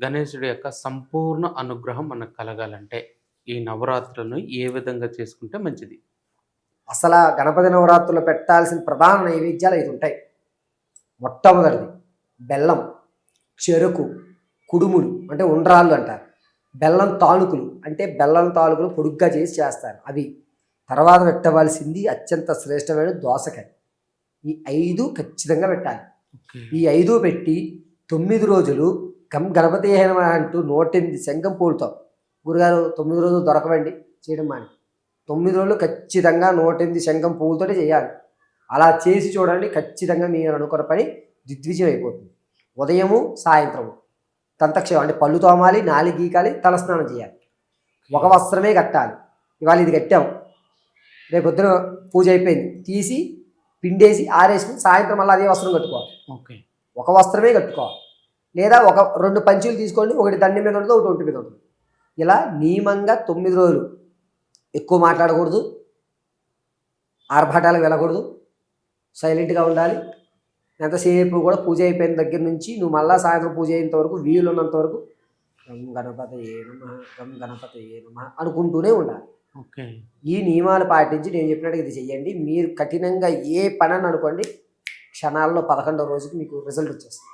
గణేశుడి యొక్క సంపూర్ణ అనుగ్రహం మనకు కలగాలంటే ఈ నవరాత్రులను ఏ విధంగా చేసుకుంటే మంచిది? అసలు గణపతి నవరాత్రులు పెట్టాల్సిన ప్రధాన నైవేద్యాలు 5 ఉంటాయి. మొట్టమొదటిది బెల్లం, చెరుకు, కుడుములు అంటే ఉండ్రాళ్ళు అంటారు. బెల్లం తాలూకులు అంటే బెల్లం తాలూకులు పొడుగ్గా చేసి చేస్తారు అవి. తర్వాత పెట్టవలసింది అత్యంత శ్రేష్టమైన దోసకాయ. ఈ 5 ఖచ్చితంగా పెట్టాలి. ఈ 5 పెట్టి 9 రోజులు గణపతి అంటూ 108 శంఖం పూలతో, గురుగారు 9 రోజులు దొరకవండి చేయడం మాని, 9 రోజులు ఖచ్చితంగా 108 శంఖం పువ్వులతోటి చేయాలి. అలా చేసి చూడండి, ఖచ్చితంగా మీరు అనుకున్న పని దిగ్విజయం అయిపోతుంది. ఉదయము సాయంత్రము దంతక్షేమం అంటే పళ్ళు తోమాలి, నాలి గీకాలి, తలస్నానం చేయాలి. ఒక వస్త్రమే కట్టాలి. ఇవాళ ఇది కట్టాం, రేపు పొద్దున పూజ అయిపోయింది, తీసి పిండేసి ఆరేసి సాయంత్రం మళ్ళీ అదే వస్త్రం కట్టుకోవాలి. ఒక వస్త్రమే కట్టుకోవాలి. లేదా 2 పంచులు తీసుకోండి, ఒకటి దండి మీద ఉంటుంది, ఒకటి ఒంటి మీద ఉంటుంది. ఇలా నియమంగా 9 రోజులు ఎక్కువ మాట్లాడకూడదు, ఆర్భాటాలకు వెళ్ళకూడదు, సైలెంట్గా ఉండాలి. ఎంతసేపు కూడా పూజ అయిపోయిన దగ్గర నుంచి నువ్వు మళ్ళీ సాయంత్రం పూజ అయినంత వరకు వీలున్నంత వరకు గం గణపతయే నమః, గం గణపతయే నమః అనుకుంటూనే ఉండాలి. ఈ నియమాలు పాటించి నేను చెప్పినట్టుగా ఇది చెయ్యండి. మీరు కఠినంగా ఏ పని అని అనుకోండి, క్షణాల్లో 11వ రోజుకి మీకు రిజల్ట్ వచ్చేస్తుంది.